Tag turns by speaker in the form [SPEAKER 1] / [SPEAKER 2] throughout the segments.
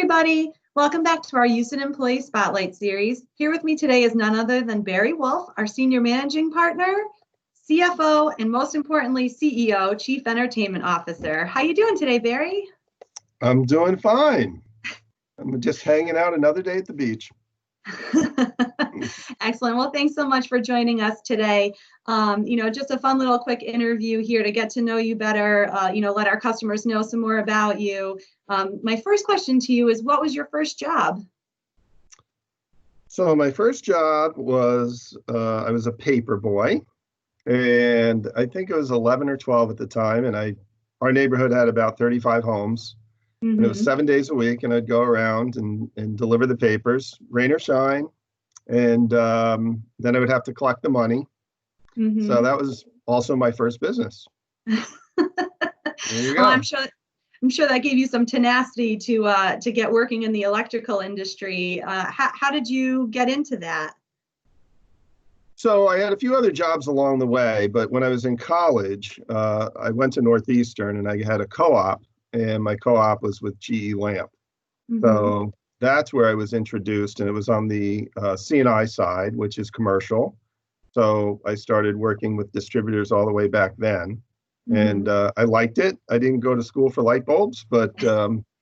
[SPEAKER 1] everybody. Welcome back to our Yusen Employee Spotlight series. Here with me today is none other than Barry Wolff, our Senior Managing Partner, CFO, and most importantly, CEO, Chief Entertainment Officer. How you doing today, Barry?
[SPEAKER 2] I'm doing fine. I'm just hanging out another day at the beach.
[SPEAKER 1] Excellent. Well, thanks so much for joining us today. Just a fun little quick interview here to get to know you better, let our customers know some more about you. My first question to you is, what was your first job?
[SPEAKER 2] So my first job was, I was a paper boy, and I think it was 11 or 12 at the time, and our neighborhood had about 35 homes. And it was 7 days a week, and I'd go around and deliver the papers, rain or shine. And then I would have to collect the money. So that was also my first business. There you go.
[SPEAKER 1] Well, I'm sure that gave you some tenacity to get working in the electrical industry. How did you get into that?
[SPEAKER 2] So I had a few other jobs along the way, but when I was in college, I went to Northeastern and I had a co-op, and my co-op was with GE Lamp. So that's where I was introduced, and it was on the C&I side, which is commercial. So I started working with distributors all the way back then, and I liked it. I didn't go to school for light bulbs, but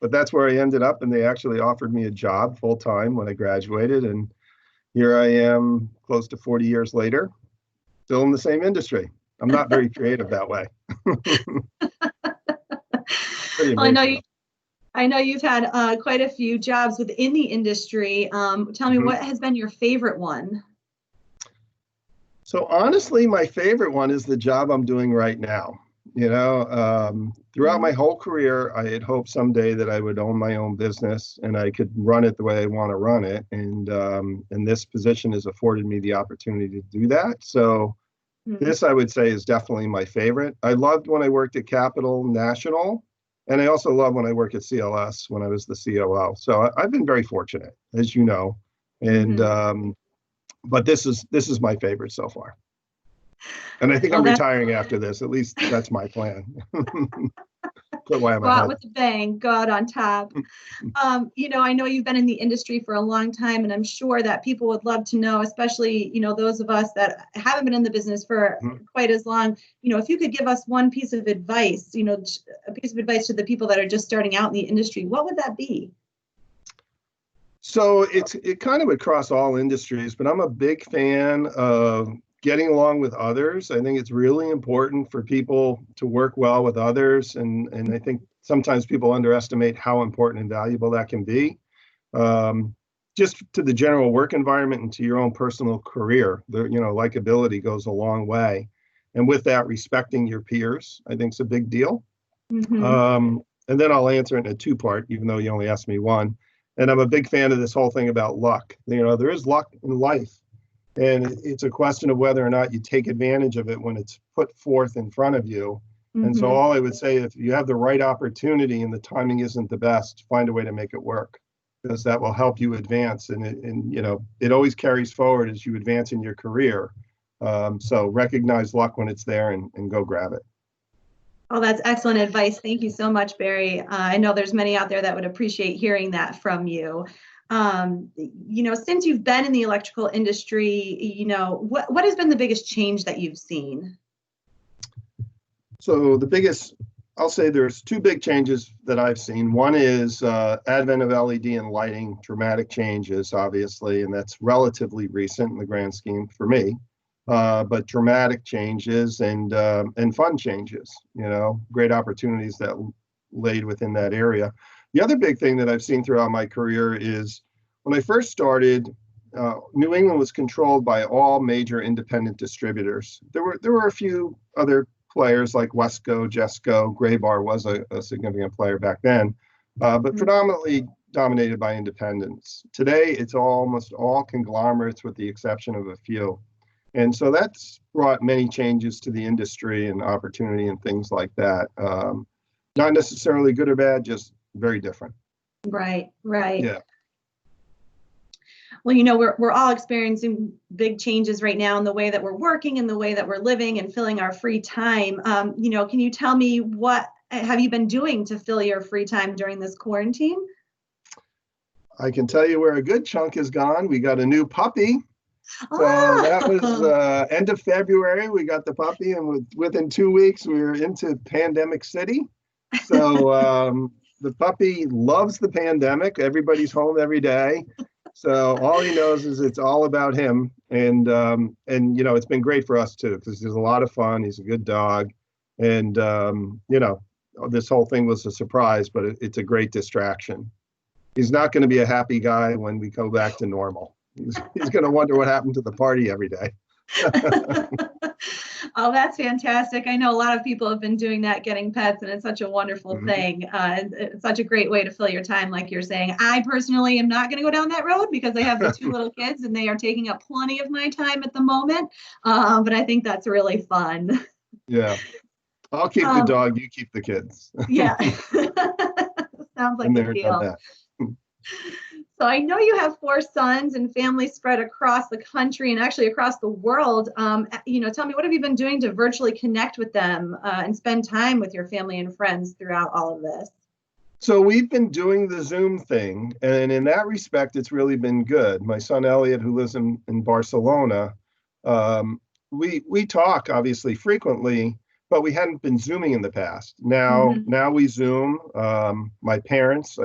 [SPEAKER 2] that's where I ended up, and they actually offered me a job full time when I graduated, and here I am, close to 40 years later, still in the same industry. I'm not very creative that way.
[SPEAKER 1] Well, I know you've had quite a few jobs within the industry. Tell me, what has been your favorite one?
[SPEAKER 2] So honestly, my favorite one is the job I'm doing right now. Throughout my whole career, I had hoped someday that I would own my own business and I could run it the way I want to run it. And this position has afforded me the opportunity to do that. So this, I would say, is definitely my favorite. I loved when I worked at Capital National. And I also love when I work at CLS when I was the COO. So I've been very fortunate, as you know. And but this is my favorite so far. And I think I'm retiring after this. At least that's my plan. Put away
[SPEAKER 1] go out with a bang, go out on top. I know you've been in the industry for a long time, and I'm sure that people would love to know, especially, those of us that haven't been in the business for quite as long, if you could give us one piece of advice, a piece of advice to the people that are just starting out in the industry, what would that be?
[SPEAKER 2] So it kind of would cross all industries, but I'm a big fan of getting along with others. I think it's really important for people to work well with others. And I think sometimes people underestimate how important and valuable that can be. Just to the general work environment and to your own personal career, likability goes a long way. And with that, respecting your peers, I think is a big deal. And then I'll answer it in a two-part, even though you only asked me one. And I'm a big fan of this whole thing about luck. There is luck in life. And it's a question of whether or not you take advantage of it when it's put forth in front of you. And so all I would say, if you have the right opportunity and the timing isn't the best, find a way to make it work, because that will help you advance. And it always carries forward as you advance in your career. So recognize luck when it's there and go grab it.
[SPEAKER 1] Oh, that's excellent advice. Thank you so much, Barry. I know there's many out there that would appreciate hearing that from you. Since you've been in the electrical industry, what has been the biggest change that you've seen?
[SPEAKER 2] So I'll say there's two big changes that I've seen. One is advent of LED and lighting, dramatic changes, obviously, and that's relatively recent in the grand scheme for me. But dramatic changes and fun changes, great opportunities that laid within that area. The other big thing that I've seen throughout my career is when I first started, New England was controlled by all major independent distributors. There were a few other players like Wesco, Jesco, Graybar was a significant player back then, but predominantly dominated by independents. Today, it's almost all conglomerates with the exception of a few. And so that's brought many changes to the industry and opportunity and things like that. Not necessarily good or bad, just very different.
[SPEAKER 1] Right.
[SPEAKER 2] Yeah.
[SPEAKER 1] Well, we're all experiencing big changes right now in the way that we're working and the way that we're living and filling our free time. Can you tell me what have you been doing to fill your free time during this quarantine?
[SPEAKER 2] I can tell you where a good chunk is gone. We got a new puppy. So that was
[SPEAKER 1] Oh,
[SPEAKER 2] end of February. We got the puppy, and within 2 weeks, we were into Pandemic City. So the puppy loves the pandemic. Everybody's home every day. So all he knows is it's all about him. And it's been great for us too, because there's a lot of fun. He's a good dog. And this whole thing was a surprise, but it's a great distraction. He's not going to be a happy guy when we go back to normal. He's going to wonder what happened to the party every day.
[SPEAKER 1] oh, that's fantastic. I know a lot of people have been doing that, getting pets, and it's such a wonderful thing. It's such a great way to fill your time, like you're saying. I personally am not going to go down that road because I have the two little kids and they are taking up plenty of my time at the moment. But I think that's really fun.
[SPEAKER 2] Yeah. I'll keep the dog, you keep the kids.
[SPEAKER 1] Yeah. Sounds like
[SPEAKER 2] And
[SPEAKER 1] a
[SPEAKER 2] they're done
[SPEAKER 1] deal.
[SPEAKER 2] that.
[SPEAKER 1] So I know you have 4 sons and families spread across the country and actually across the world. Tell me, what have you been doing to virtually connect with them and spend time with your family and friends throughout all of this?
[SPEAKER 2] So we've been doing the Zoom thing, and in that respect, it's really been good. My son Elliot, who lives in Barcelona, we talk obviously frequently, but we hadn't been Zooming in the past. Now we Zoom. I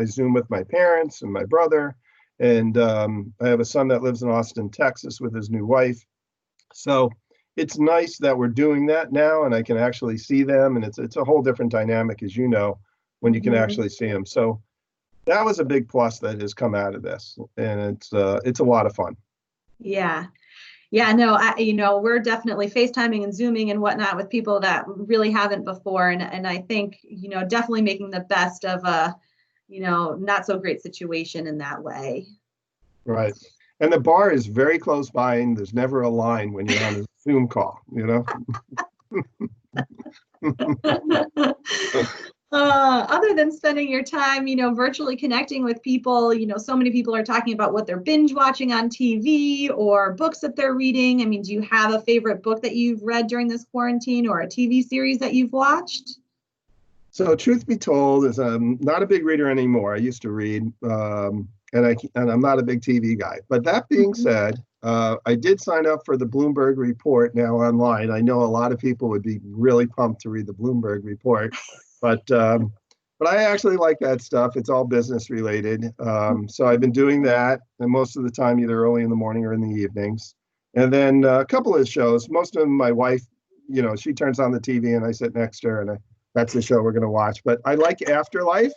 [SPEAKER 2] Zoom with my parents and my brother, and I have a son that lives in Austin, Texas, with his new wife. So it's nice that we're doing that now, and I can actually see them, and it's a whole different dynamic, as you know, when you can actually see them. So that was a big plus that has come out of this, and it's a lot of fun.
[SPEAKER 1] Yeah. Yeah, no, we're definitely FaceTiming and Zooming and whatnot with people that really haven't before. And I think, definitely making the best of a, not so great situation in that way.
[SPEAKER 2] Right. And the bar is very close by, and there's never a line when you're on a Zoom call,
[SPEAKER 1] Other than spending your time, virtually connecting with people, so many people are talking about what they're binge watching on TV or books that they're reading. I mean, do you have a favorite book that you've read during this quarantine or a TV series that you've watched?
[SPEAKER 2] So truth be told, is I'm not a big reader anymore. I used to read, and I'm not a big TV guy. But that being said, I did sign up for the Bloomberg Report now online. I know a lot of people would be really pumped to read the Bloomberg Report, but I actually like that stuff. It's all business related. So I've been doing that, and most of the time either early in the morning or in the evenings. And then a couple of shows. Most of them, my wife, she turns on the TV and I sit next to her, and that's the show we're going to watch. But I like Afterlife.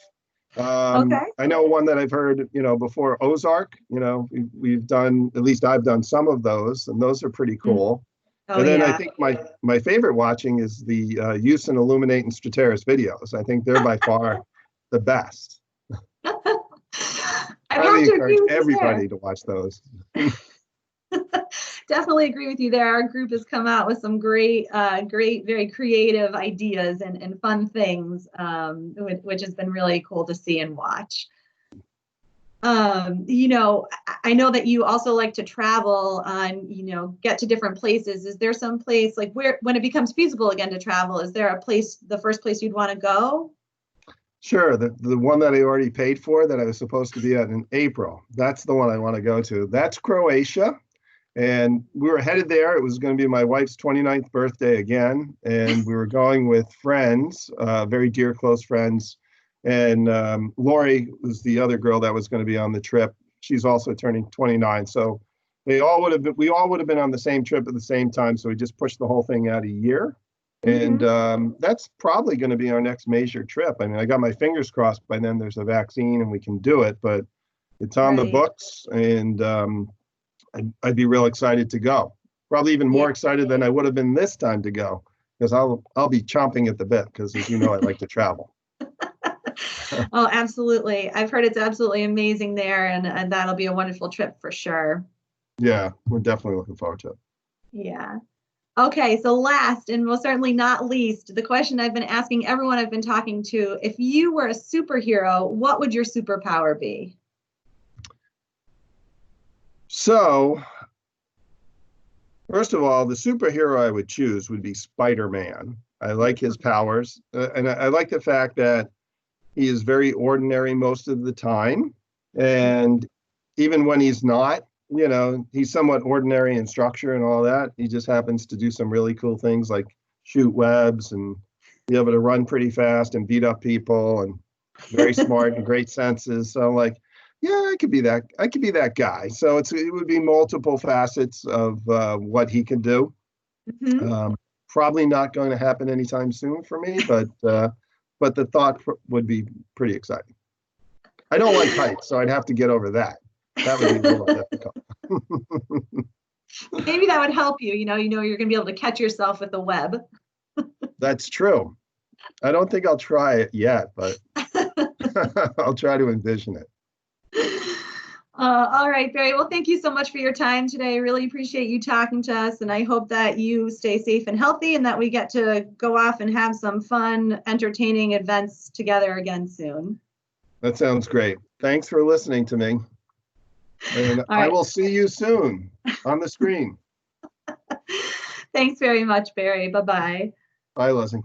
[SPEAKER 1] Okay.
[SPEAKER 2] I know one that I've heard, before, Ozark. We've done, at least I've done some of those, and those are pretty cool.
[SPEAKER 1] Oh,
[SPEAKER 2] and then
[SPEAKER 1] yeah.
[SPEAKER 2] I think my favorite watching is the Yusen Illuminate and Strateris videos. I think they're by far the best.
[SPEAKER 1] I
[SPEAKER 2] highly encourage everybody to watch those.
[SPEAKER 1] Definitely agree with you there. Our group has come out with some great, very creative ideas and fun things, which has been really cool to see and watch. I know that you also like to travel and, get to different places. Is there some place like when it becomes feasible again to travel, is there a place, the first place you'd want to go?
[SPEAKER 2] Sure. The one that I already paid for that I was supposed to be at in April, that's the one I want to go to. That's Croatia. And we were headed there. It was going to be my wife's 29th birthday again. And we were going with friends, very dear, close friends. And Lori was the other girl that was going to be on the trip. She's also turning 29. So we all would have been on the same trip at the same time. So we just pushed the whole thing out a year. And that's probably going to be our next major trip. I mean, I got my fingers crossed by then there's a vaccine and we can do it, but it's on the books, and I'd be real excited to go. Probably even more excited than I would have been this time to go, because I'll be chomping at the bit, because as you know, I like to travel.
[SPEAKER 1] Oh, absolutely. I've heard it's absolutely amazing there, and that'll be a wonderful trip for sure.
[SPEAKER 2] Yeah, we're definitely looking forward to it.
[SPEAKER 1] Yeah. Okay, so last and most certainly not least, the question I've been asking everyone I've been talking to, if you were a superhero, what would your superpower be?
[SPEAKER 2] So, first of all, the superhero I would choose would be Spider-Man. I like his powers, and I like the fact that he is very ordinary most of the time, And even when he's not, he's somewhat ordinary in structure and all that. He just happens to do some really cool things like shoot webs and be able to run pretty fast and beat up people, and very smart and great senses. So I'm like, yeah, I could be that guy. So it would be multiple facets of what he can do. Probably not going to happen anytime soon for me, but the thought would be pretty exciting. I don't like heights, so I'd have to get over that. That would be a little difficult.
[SPEAKER 1] Maybe that would help you. You're going to be able to catch yourself with the web.
[SPEAKER 2] That's true. I don't think I'll try it yet, but I'll try to envision it.
[SPEAKER 1] All right, Barry. Well, thank you so much for your time today. I really appreciate you talking to us, and I hope that you stay safe and healthy and that we get to go off and have some fun, entertaining events together again soon.
[SPEAKER 2] That sounds great. Thanks for listening to me. And right. I will see you soon on the screen.
[SPEAKER 1] Thanks very much, Barry. Bye-bye.
[SPEAKER 2] Bye, Leslie.